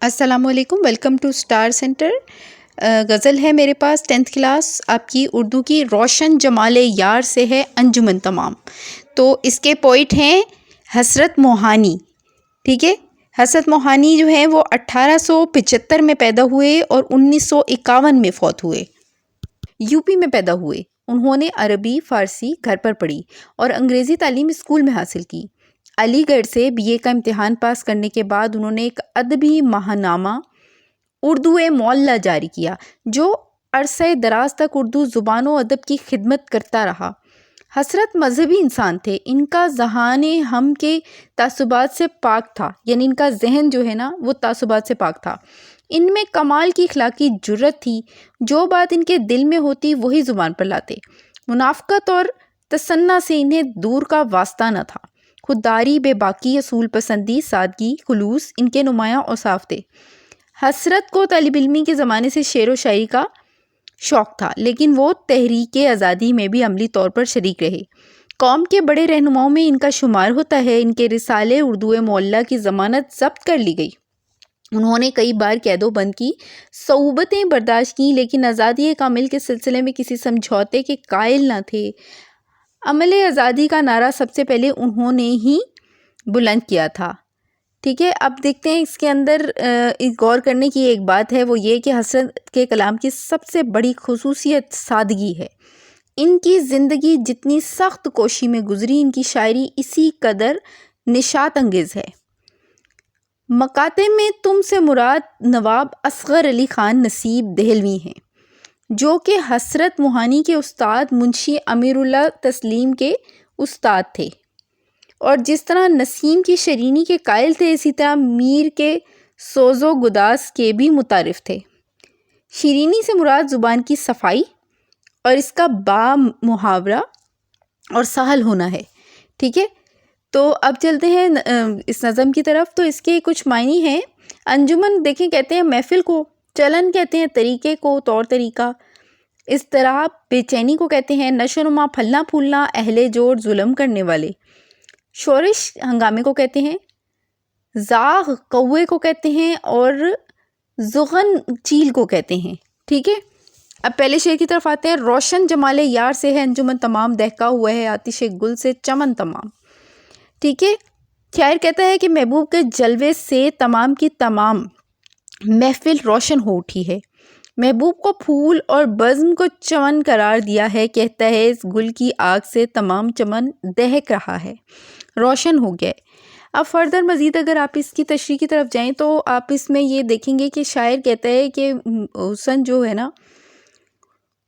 السلام علیکم، welcome two star centre. غزل ہے میرے پاس 10th کلاس آپ کی اردو کی، روشن جمال یار سے ہے انجمن تمام۔ تو اس کے پوئٹ ہیں حسرت موہانی، ٹھیک ہے۔ حسرت موہانی جو ہیں وہ 1875 میں پیدا ہوئے اور 1951 میں فوت ہوئے۔ یو پی میں پیدا ہوئے۔ انہوں نے عربی فارسی گھر پر پڑھی اور انگریزی تعلیم اسکول میں حاصل کی۔ علی گڑھ سے BA کا امتحان پاس کرنے کے بعد انہوں نے ایک ادبی ماہنامہ اردو معلیٰ جاری کیا، جو عرصہ دراز تک اردو زبان و ادب کی خدمت کرتا رہا۔ حسرت مذہبی انسان تھے، ان کا ذہان ہم کے تعصبات سے پاک تھا، یعنی ان کا ذہن جو ہے نا وہ تعصبات سے پاک تھا۔ ان میں کمال کی اخلاقی جرت تھی، جو بات ان کے دل میں ہوتی وہی زبان پر لاتے۔ منافقت اور تصنع سے انہیں دور کا واسطہ نہ تھا۔ خودداری، بے باکی، اصول پسندی، سادگی، خلوص ان کے نمایاں اوصاف تھے۔ حسرت کو طالب علمی کے زمانے سے شعر و شاعری کا شوق تھا، لیکن وہ تحریک آزادی میں بھی عملی طور پر شریک رہے۔ قوم کے بڑے رہنماؤں میں ان کا شمار ہوتا ہے۔ ان کے رسالے اردو معلیٰ کی ضمانت ضبط کر لی گئی۔ انہوں نے کئی بار قید و بند کی صعوبتیں برداشت کیں، لیکن آزادی کامل کے سلسلے میں کسی سمجھوتے کے قائل نہ تھے۔ عمل آزادی کا نعرہ سب سے پہلے انہوں نے ہی بلند کیا تھا، ٹھیک ہے۔ اب دیکھتے ہیں اس کے اندر غور کرنے کی ایک بات ہے، وہ یہ کہ حسرت کے کلام کی سب سے بڑی خصوصیت سادگی ہے۔ ان کی زندگی جتنی سخت کوشی میں گزری، ان کی شاعری اسی قدر نشاط انگیز ہے۔ مکاتب میں تم سے مراد نواب اصغر علی خان نصیب دہلوی ہیں، جو کہ حسرت موہانی کے استاد منشی امیر اللہ تسلیم کے استاد تھے، اور جس طرح نسیم کی شیرینی کے قائل تھے، اسی طرح میر کے سوز و گداز کے بھی متعارف تھے۔ شیرینی سے مراد زبان کی صفائی اور اس کا با محاورہ اور سہل ہونا ہے، ٹھیک ہے۔ تو اب چلتے ہیں اس نظم کی طرف۔ تو اس کے کچھ معنی ہیں۔ انجمن دیکھیں کہتے ہیں محفل کو، چلن کہتے ہیں طریقے کو، طور طریقہ، اضطراب بے چینی کو کہتے ہیں، نشو و نما پھلنا پھولنا، اہل جوڑ ظلم کرنے والے، شورش ہنگامے کو کہتے ہیں، زاغ کوے کو کہتے ہیں، اور زغن چیل کو کہتے ہیں، ٹھیک ہے۔ اب پہلے شعر کی طرف آتے ہیں۔ روشن جمال یار سے ہے انجمن تمام، دہکا ہوا ہے آتش گل سے چمن تمام، ٹھیک ہے۔ شاعر کہتا ہے کہ محبوب کے جلوے سے تمام کی تمام محفل روشن ہو اٹھی ہے۔ محبوب کو پھول اور بزم کو چمن قرار دیا ہے، کہتا ہے اس گل کی آگ سے تمام چمن دہک رہا ہے، روشن ہو گیا ہے۔ اب فردر مزید اگر آپ اس کی تشریح کی طرف جائیں تو آپ اس میں یہ دیکھیں گے کہ شاعر کہتا ہے کہ حسن جو ہے نا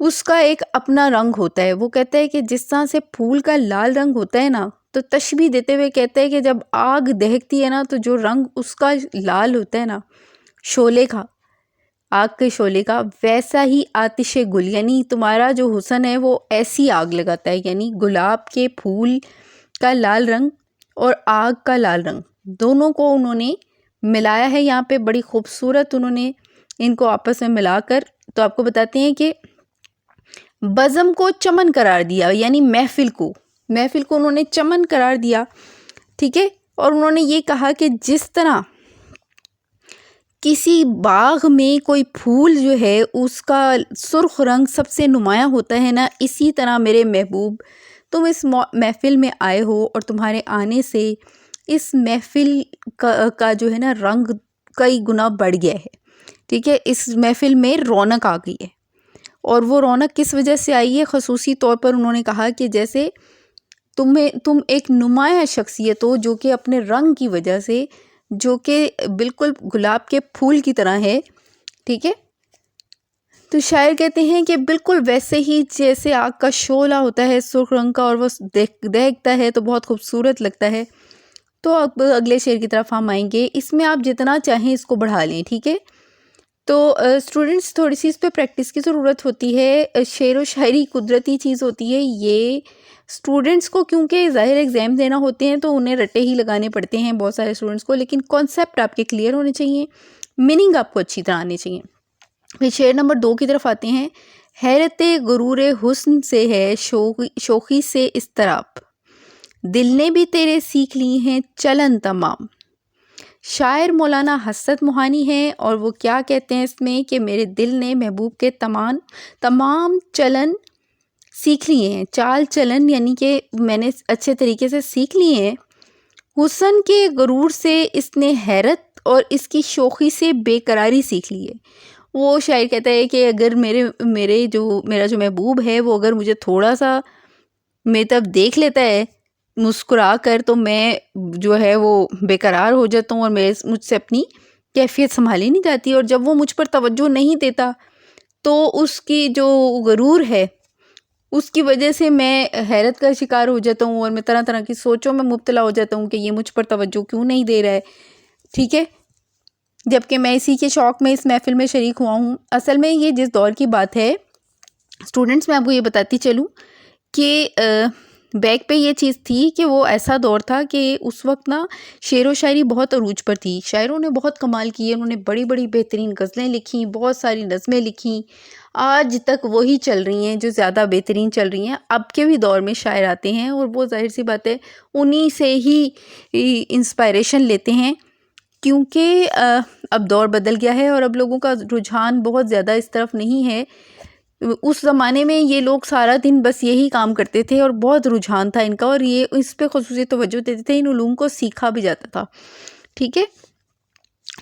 اس کا ایک اپنا رنگ ہوتا ہے۔ وہ کہتا ہے کہ جس طرح سے پھول کا لال رنگ ہوتا ہے نا، تو تشبیہ دیتے ہوئے کہتا ہے کہ جب آگ دہکتی ہے نا تو جو رنگ اس کا لال ہوتا ہے نا، شعلے کا، آگ کے شعلے کا، ویسا ہی آتش گل، یعنی تمہارا جو حسن ہے وہ ایسی آگ لگاتا ہے، یعنی گلاب کے پھول کا لال رنگ اور آگ کا لال رنگ دونوں کو انہوں نے ملایا ہے یہاں پہ، بڑی خوبصورت انہوں نے ان کو آپس میں ملا کر۔ تو آپ کو بتاتے ہیں کہ بزم کو چمن قرار دیا، یعنی محفل کو انہوں نے چمن قرار دیا، ٹھیک ہے۔ اور انہوں نے یہ کہا کہ جس طرح کسی باغ میں کوئی پھول جو ہے اس کا سرخ رنگ سب سے نمایاں ہوتا ہے نا، اسی طرح میرے محبوب تم اس محفل میں آئے ہو، اور تمہارے آنے سے اس محفل کا جو ہے نا رنگ کئی گنا بڑھ گیا ہے، ٹھیک ہے۔ اس محفل میں رونق آ گئی ہے، اور وہ رونق کس وجہ سے آئی ہے؟ خصوصی طور پر انہوں نے کہا کہ جیسے تم ایک نمایاں شخصیت ہو، جو کہ اپنے رنگ کی وجہ سے، جو کہ بالکل گلاب کے پھول کی طرح ہے، ٹھیک ہے۔ تو شاعر کہتے ہیں کہ بالکل ویسے ہی جیسے آگ کا شعلہ ہوتا ہے سرخ رنگ کا، اور وہ دہکتا ہے تو بہت خوبصورت لگتا ہے۔ تو اب اگلے شعر کی طرف ہم آئیں گے۔ اس میں آپ جتنا چاہیں اس کو بڑھا لیں، ٹھیک ہے۔ تو اسٹوڈنٹس تھوڑی سی اس پہ پریکٹس کی ضرورت ہوتی ہے۔ شعر و شاعری قدرتی چیز ہوتی ہے، یہ اسٹوڈنٹس کو کیونکہ ظاہر ایگزام دینا ہوتے ہیں تو انہیں رٹے ہی لگانے پڑتے ہیں بہت سارے اسٹوڈنٹس کو، لیکن کانسیپٹ آپ کے کلیئر ہونے چاہیے، میننگ آپ کو اچھی طرح آنے چاہیے۔ پھر شعر نمبر 2 کی طرف آتے ہیں۔ حیرت غرور حسن سے ہے شوخی سے اضطراب، دل نے بھی تیرے سیکھ لی ہیں چلن تمام، شاعر مولانا حسرت موہانی ہیں اور وہ کیا کہتے ہیں اس میں کہ میرے دل نے محبوب کے تمام چلن سیکھ لیے ہیں. چال چلن یعنی کہ میں نے اچھے طریقے سے سیکھ لیے ہیں. حسن کے غرور سے اس نے حیرت اور اس کی شوخی سے بے قراری سیکھ لی ہے. وہ شاعر کہتا ہے کہ اگر میرا جو محبوب ہے وہ اگر مجھے تھوڑا سا میری طرف دیکھ لیتا ہے مسکرا کر تو میں جو ہے وہ بے قرار ہو جاتا ہوں اور مجھ سے اپنی کیفیت سنبھالی نہیں جاتی. اور جب وہ مجھ پر توجہ نہیں دیتا تو اس کی جو غرور ہے اس کی وجہ سے میں حیرت کا شکار ہو جاتا ہوں اور میں طرح طرح کی سوچوں میں مبتلا ہو جاتا ہوں کہ یہ مجھ پر توجہ کیوں نہیں دے رہا ہے. ٹھیک ہے، جبکہ میں اسی کے شوق میں اس محفل میں شریک ہوا ہوں. اصل میں یہ جس دور کی بات ہے اسٹوڈنٹس، میں آپ کو یہ بتاتی چلوں کہ بیک پہ یہ چیز تھی کہ وہ ایسا دور تھا کہ اس وقت نا شعر و شاعری بہت عروج پر تھی. شاعروں نے بہت کمال کیے، انہوں نے بڑی بڑی بہترین غزلیں لکھیں، بہت ساری نظمیں لکھیں. آج تک وہی چل رہی ہیں جو زیادہ بہترین چل رہی ہیں. اب کے بھی دور میں شاعر آتے ہیں اور وہ ظاہر سی بات ہے انہی سے ہی انسپائریشن لیتے ہیں، کیونکہ اب دور بدل گیا ہے اور اب لوگوں کا رجحان بہت زیادہ اس طرف نہیں ہے. اس زمانے میں یہ لوگ سارا دن بس یہی کام کرتے تھے اور بہت رجحان تھا ان کا، اور یہ اس پہ خصوصی توجہ دیتے تھے، ان علوم کو سیکھا بھی جاتا تھا. ٹھیک ہے،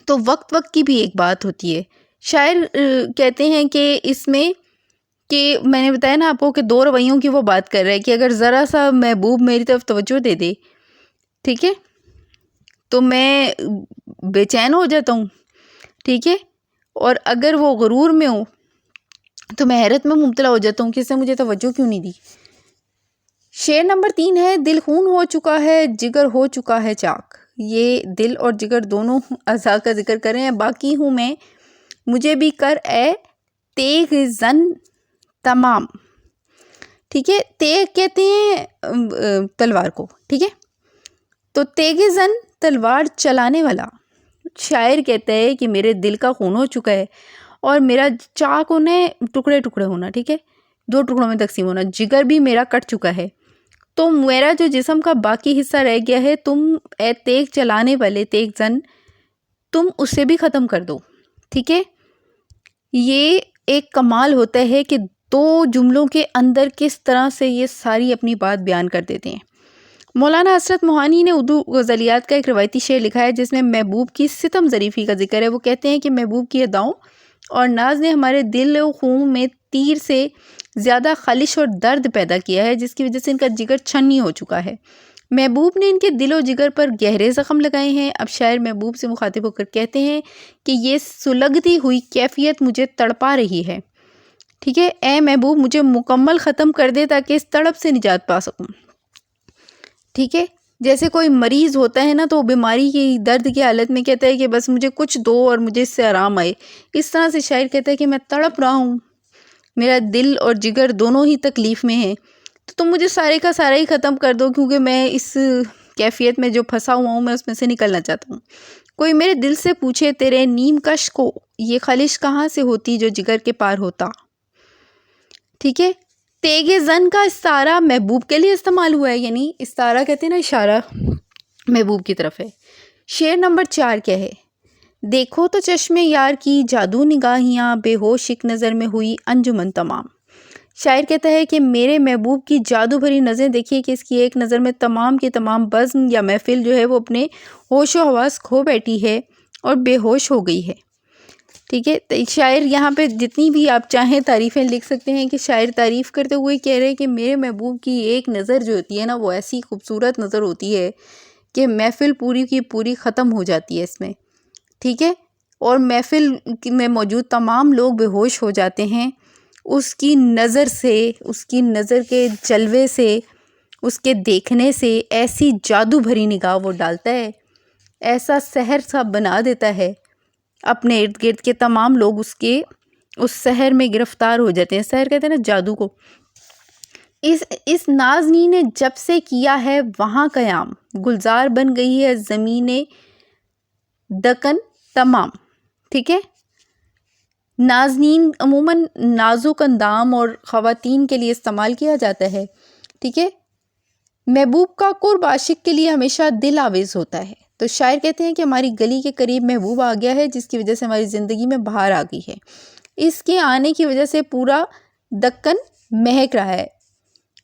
تو وقت کی بھی ایک بات ہوتی ہے. شاعر کہتے ہیں کہ اس میں کہ میں نے بتایا نا آپ کو کہ دو رویوں کی وہ بات کر رہا ہے کہ اگر ذرا سا محبوب میری طرف توجہ دے دے، ٹھیک ہے، تو میں بے چین ہو جاتا ہوں. ٹھیک ہے، اور اگر وہ غرور میں ہوں تو میں حیرت میں مبتلا ہو جاتا ہوں کہ اس نے مجھے توجہ کیوں نہیں دی. شعر نمبر 3 ہے، دل خون ہو چکا ہے جگر ہو چکا ہے چاک. یہ دل اور جگر دونوں اعضاء کا ذکر کر رہے ہیں. باقی ہوں میں مجھے بھی کر اے تیغ زن تمام. ٹھیک ہے، تیغ کہتے ہیں تلوار کو. ٹھیک ہے، تو تیغ زن تلوار چلانے والا. شاعر کہتا ہے کہ میرے دل کا خون ہو چکا ہے اور میرا چاک ہونا ہے ٹکڑے ٹکڑے ہونا. ٹھیک ہے، 2 ٹکڑوں میں تقسیم ہونا. جگر بھی میرا کٹ چکا ہے، تو میرا جو جسم کا باقی حصہ رہ گیا ہے، تم اے تیغ چلانے والے تیغ زن، تم اسے بھی ختم کر دو. ٹھیک ہے، یہ ایک کمال ہوتا ہے کہ 2 جملوں کے اندر کس طرح سے یہ ساری اپنی بات بیان کر دیتے ہیں. مولانا حسرت موہانی نے اردو غزلیات کا ایک روایتی شعر لکھا ہے جس میں محبوب کی ستم ظریفی کا ذکر ہے. وہ کہتے ہیں کہ محبوب کی اداؤں اور ناز نے ہمارے دل و خون میں تیر سے زیادہ خلش اور درد پیدا کیا ہے، جس کی وجہ سے ان کا جگر چھنی ہو چکا ہے. محبوب نے ان کے دل و جگر پر گہرے زخم لگائے ہیں. اب شاعر محبوب سے مخاطب ہو کر کہتے ہیں کہ یہ سلگتی ہوئی کیفیت مجھے تڑپا رہی ہے. ٹھیک ہے، اے محبوب مجھے مکمل ختم کر دے تاکہ اس تڑپ سے نجات پا سکوں. ٹھیک ہے، جیسے کوئی مریض ہوتا ہے نا تو بیماری کی درد کی حالت میں کہتا ہے کہ بس مجھے کچھ دو اور مجھے اس سے آرام آئے. اس طرح سے شاعر کہتا ہے کہ میں تڑپ رہا ہوں، میرا دل اور جگر دونوں ہی تکلیف میں ہیں، تو تم مجھے سارے کا سارا ہی ختم کر دو، کیونکہ میں اس کیفیت میں جو پھنسا ہوا ہوں میں اس میں سے نکلنا چاہتا ہوں. کوئی میرے دل سے پوچھے تیرے نیم کش کو یہ خلش کہاں سے ہوتی جو جگر کے پار ہوتا. ٹھیک ہے، تیغ زن کا استعارہ محبوب کے لیے استعمال ہوا ہے، یعنی استعارہ کہتے ہیں نا، اشارہ محبوب کی طرف ہے. شعر نمبر 4 کیا ہے، دیکھو تو چشم یار کی جادو نگاہیاں بے ہوش ایک نظر میں ہوئی انجمن تمام. شاعر کہتا ہے کہ میرے محبوب کی جادو بھری نظریں دیکھیے کہ اس کی ایک نظر میں تمام کی تمام بزم یا محفل جو ہے وہ اپنے ہوش و حواس کھو بیٹھی ہے اور بے ہوش ہو گئی ہے. ٹھیک ہے، شاعر یہاں پہ جتنی بھی آپ چاہیں تعریفیں لکھ سکتے ہیں کہ شاعر تعریف کرتے ہوئے کہہ رہے کہ میرے محبوب کی ایک نظر جو ہوتی ہے نا وہ ایسی خوبصورت نظر ہوتی ہے کہ محفل پوری کی پوری ختم ہو جاتی ہے اس میں. ٹھیک ہے، اور محفل میں موجود تمام لوگ بے ہوش ہو جاتے ہیں اس کی نظر سے، اس کی نظر کے جلوے سے، اس کے دیکھنے سے. ایسی جادو بھری نگاہ وہ ڈالتا ہے، ایسا سحر سا بنا دیتا ہے، اپنے ارد گرد کے تمام لوگ اس سحر میں گرفتار ہو جاتے ہیں. سحر کہتے ہیں نا جادو کو. اس نازنی نے جب سے کیا ہے وہاں قیام، گلزار بن گئی ہے زمین دکن تمام. ٹھیک ہے، نازنین عموماً نازک اندام اور خواتین کے لیے استعمال کیا جاتا ہے. ٹھیک ہے، محبوب کا قرب عاشق کے لیے ہمیشہ دل آویز ہوتا ہے. تو شاعر کہتے ہیں کہ ہماری گلی کے قریب محبوب آ گیا ہے جس کی وجہ سے ہماری زندگی میں بہار آ گئی ہے، اس کے آنے کی وجہ سے پورا دکن مہک رہا ہے،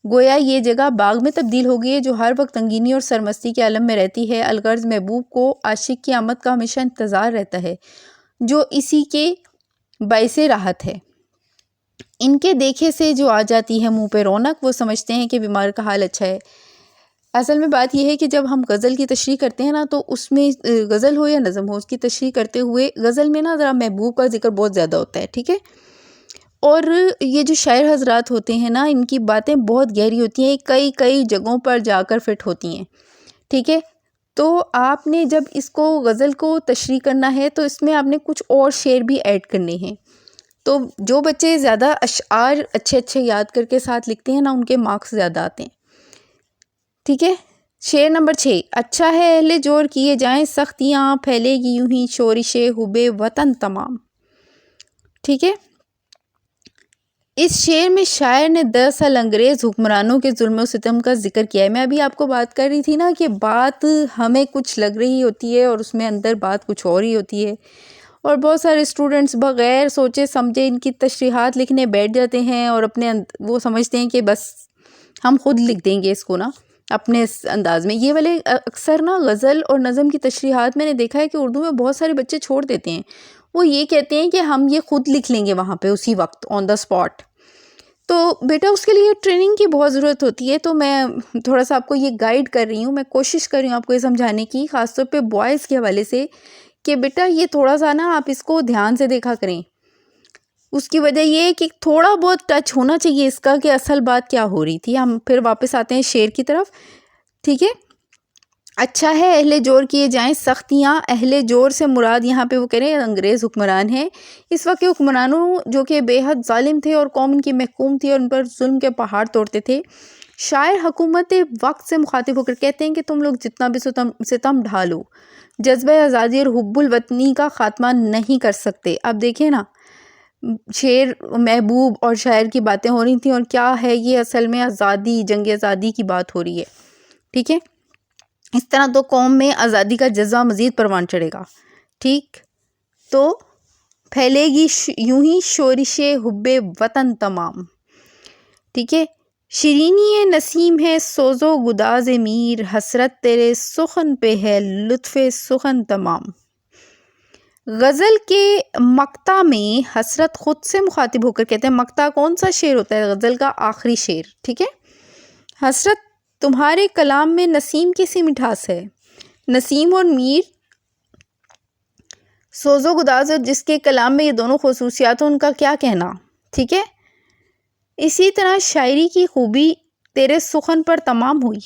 گویا یہ جگہ باغ میں تبدیل ہو گئی ہے جو ہر وقت رنگینی اور سرمستی کے عالم میں رہتی ہے۔ الغرض محبوب کو عاشق کی آمد کا ہمیشہ انتظار رہتا ہے جو اسی کے باعث راحت ہے۔ ان کے دیکھے سے جو آ جاتی ہے منہ پہ رونق، وہ سمجھتے ہیں کہ بیمار کا حال اچھا ہے۔ اصل میں بات یہ ہے کہ جب ہم غزل کی تشریح کرتے ہیں نا، تو اس میں غزل ہو یا نظم ہو، اس کی تشریح کرتے ہوئے غزل میں نا ذرا محبوب کا ذکر بہت زیادہ ہوتا ہے، ٹھیک ہے؟ اور یہ جو شاعر حضرات ہوتے ہیں نا، ان کی باتیں بہت گہری ہوتی ہیں، کئی جگہوں پر جا کر فٹ ہوتی ہیں، ٹھیک ہے؟ تو آپ نے جب اس کو غزل کو تشریح کرنا ہے تو اس میں آپ نے کچھ اور شعر بھی ایڈ کرنے ہیں۔ تو جو بچے زیادہ اشعار اچھے یاد کر کے ساتھ لکھتے ہیں نا، ان کے مارکس زیادہ آتے ہیں، ٹھیک ہے؟ شعر نمبر 6، اچھا ہے اہل جور کیے جائیں سختیاں، پھیلے گی یوں ہی شورش حب وطن تمام، ٹھیک ہے؟ اس شعر میں شاعر نے دراصل انگریز حکمرانوں کے ظلم و ستم کا ذکر کیا ہے۔ میں ابھی آپ کو بات کر رہی تھی نا کہ بات ہمیں کچھ لگ رہی ہوتی ہے اور اس میں اندر بات کچھ اور ہی ہوتی ہے، اور بہت سارے اسٹوڈنٹس بغیر سوچے سمجھے ان کی تشریحات لکھنے بیٹھ جاتے ہیں اور اپنے وہ سمجھتے ہیں کہ بس ہم خود لکھ دیں گے اس کو نا اپنے اس انداز میں۔ یہ والے اکثر نا غزل اور نظم کی تشریحات میں نے دیکھا ہے کہ اردو میں بہت سارے بچے چھوڑ دیتے ہیں، وہ یہ کہتے ہیں کہ ہم یہ خود لکھ لیں گے وہاں پہ اسی وقت آن دا اسپاٹ۔ تو بیٹا اس کے لیے ٹریننگ کی بہت ضرورت ہوتی ہے، تو میں تھوڑا سا آپ کو یہ گائیڈ کر رہی ہوں، میں کوشش کر رہی ہوں آپ کو یہ سمجھانے کی، خاص طور پہ بوائز کے حوالے سے، کہ بیٹا یہ تھوڑا سا نا آپ اس کو دھیان سے دیکھا کریں۔ اس کی وجہ یہ ہے کہ تھوڑا بہت ٹچ ہونا چاہیے اس کا کہ اصل بات کیا ہو رہی تھی۔ ہم پھر واپس آتے ہیں شعر کی طرف، ٹھیک ہے؟ اچھا ہے اہل جور کیے جائیں سختیاں، اہل جور سے مراد یہاں پہ وہ کہہ رہے ہیں انگریز حکمران ہیں۔ اس وقت کے حکمرانوں جو کہ بے حد ظالم تھے اور قوم ان کی محکوم تھی اور ان پر ظلم کے پہاڑ توڑتے تھے، شاعر حکومت وقت سے مخاطب ہو کر کہتے ہیں کہ تم لوگ جتنا بھی ستم ڈھالو، جذبہ آزادی اور حب الوطنی کا خاتمہ نہیں کر سکتے۔ اب دیکھیں نا، شعر محبوب اور شاعر کی باتیں ہو رہی تھیں، اور کیا ہے یہ اصل میں آزادی، جنگ آزادی کی بات ہو رہی ہے، ٹھیک ہے؟ اس طرح تو قوم میں آزادی کا جذبہ مزید پروان چڑھے گا، ٹھیک؟ تو پھیلے گی یوں ہی شورش حب وطن تمام، ٹھیک ہے؟ شیرینی نسیم ہے سوز و گداز میر، حسرت تیرے سخن پہ ہے لطف سخن تمام۔ غزل کے مقطع میں حسرت خود سے مخاطب ہو کر کہتے ہیں، مقطع کون سا شعر ہوتا ہے؟ غزل کا آخری شعر، ٹھیک ہے؟ حسرت تمہارے کلام میں نسیم کیسی مٹھاس ہے، نسیم اور میر، سوز و گداز، اور جس کے کلام میں یہ دونوں خصوصیات ہیں ان کا کیا کہنا، ٹھیک ہے؟ اسی طرح شاعری کی خوبی تیرے سخن پر تمام ہوئی،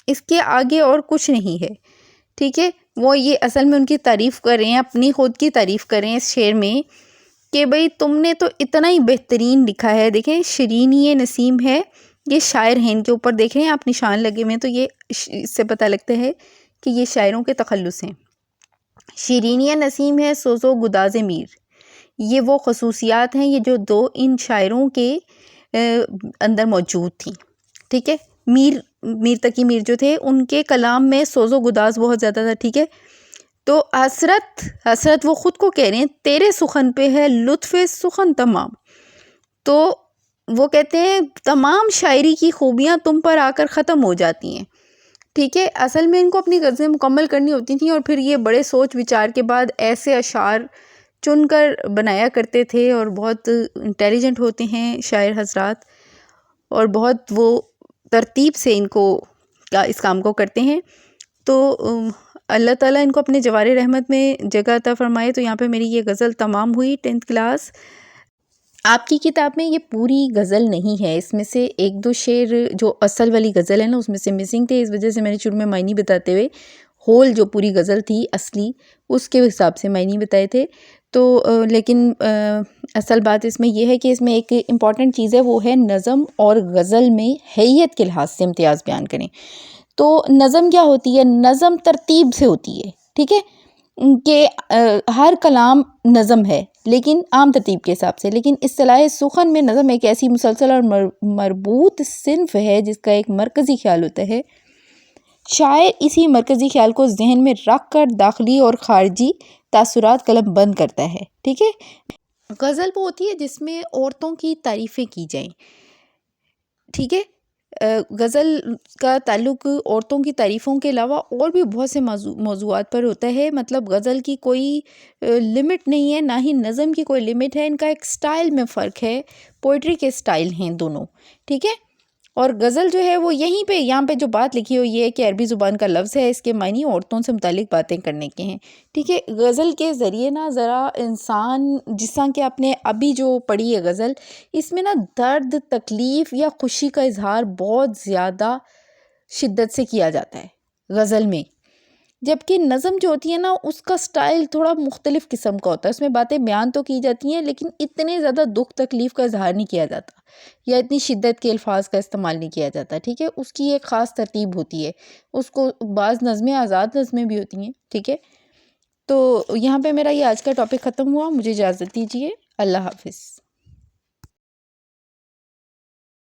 اس کے آگے اور کچھ نہیں ہے، ٹھیک ہے؟ وہ یہ اصل میں ان کی تعریف کر رہے ہیں، اپنی خود کی تعریف کر رہے ہیں اس شعر میں کہ بھئی تم نے تو اتنا ہی بہترین لکھا ہے۔ دیکھیں شیرینی نسیم ہے، یہ شاعر ہیں، ان کے اوپر دیکھ رہے ہیں آپ نشان لگے ہوئے ہیں، تو یہ اس سے پتہ لگتا ہے کہ یہ شاعروں کے تخلص ہیں۔ شیرینی نسیم ہے سوز و گداز میر، یہ وہ خصوصیات ہیں یہ جو دو ان شاعروں کے اندر موجود تھیں، ٹھیک ہے؟ میر تقی میر جو تھے ان کے کلام میں سوز و گداز بہت زیادہ تھا، ٹھیک ہے؟ تو حسرت وہ خود کو کہہ رہے ہیں تیرے سخن پہ ہے لطف سخن تمام، تو وہ کہتے ہیں تمام شاعری کی خوبیاں تم پر آ کر ختم ہو جاتی ہیں، ٹھیک ہے؟ اصل میں ان کو اپنی غزلیں مکمل کرنی ہوتی تھیں، اور پھر یہ بڑے سوچ وچار کے بعد ایسے اشعار چن کر بنایا کرتے تھے، اور بہت انٹیلیجنٹ ہوتے ہیں شاعر حضرات، اور بہت وہ ترتیب سے اس کام کو کرتے ہیں۔ تو اللہ تعالیٰ ان کو اپنے جوار رحمت میں جگہ عطا فرمائے۔ تو یہاں پہ میری یہ غزل تمام ہوئی 10th کلاس۔ آپ کی کتاب میں یہ پوری غزل نہیں ہے، اس میں سے ایک دو شعر جو اصل والی غزل ہے نا اس میں سے مسنگ تھے، اس وجہ سے میں نے شروع میں معنی بتاتے ہوئے ہول جو پوری غزل تھی اصلی اس کے حساب سے معنی بتائے تھے۔ تو لیکن اصل بات اس میں یہ ہے کہ اس میں ایک امپورٹنٹ چیز ہے، وہ ہے نظم اور غزل میں حیت کے لحاظ سے امتیاز بیان کریں۔ تو نظم کیا ہوتی ہے؟ نظم ترتیب سے ہوتی ہے، ٹھیک ہے؟ کہ ہر کلام نظم ہے لیکن عام ترتیب کے حساب سے، لیکن اصطلاح سخن میں نظم ایک ایسی مسلسل اور مربوط صنف ہے جس کا ایک مرکزی خیال ہوتا ہے شاعر اسی مرکزی خیال کو ذہن میں رکھ کر داخلی اور خارجی تاثرات قلم بند کرتا ہے. ٹھیک ہے. غزل وہ ہوتی ہے جس میں عورتوں کی تعریفیں کی جائیں. ٹھیک ہے. غزل کا تعلق عورتوں کی تعریفوں کے علاوہ اور بھی بہت سے موضوعات پر ہوتا ہے. مطلب غزل کی کوئی لمٹ نہیں ہے، نہ ہی نظم کی کوئی لمٹ ہے. ان کا ایک سٹائل میں فرق ہے، پوئٹری کے سٹائل ہیں دونوں. ٹھیک ہے. اور غزل جو ہے وہ یہاں پہ جو بات لکھی ہوئی ہے کہ عربی زبان کا لفظ ہے، اس کے معنی عورتوں سے متعلق باتیں کرنے کے ہیں. ٹھیک ہے. غزل کے ذریعے نا ذرا انسان، جس طرح کہ آپ نے ابھی جو پڑھی ہے غزل، اس میں نا درد، تکلیف یا خوشی کا اظہار بہت زیادہ شدت سے کیا جاتا ہے غزل میں. جبکہ نظم جو ہوتی ہے نا، اس کا سٹائل تھوڑا مختلف قسم کا ہوتا ہے. اس میں باتیں بیان تو کی جاتی ہیں لیکن اتنے زیادہ دکھ تکلیف کا اظہار نہیں کیا جاتا، یا اتنی شدت کے الفاظ کا استعمال نہیں کیا جاتا. ٹھیک ہے. اس کی ایک خاص ترتیب ہوتی ہے. اس کو بعض نظمیں آزاد نظمیں بھی ہوتی ہیں. ٹھیک ہے. تو یہاں پہ میرا یہ آج کا ٹاپک ختم ہوا. مجھے اجازت دیجیے. اللہ حافظ.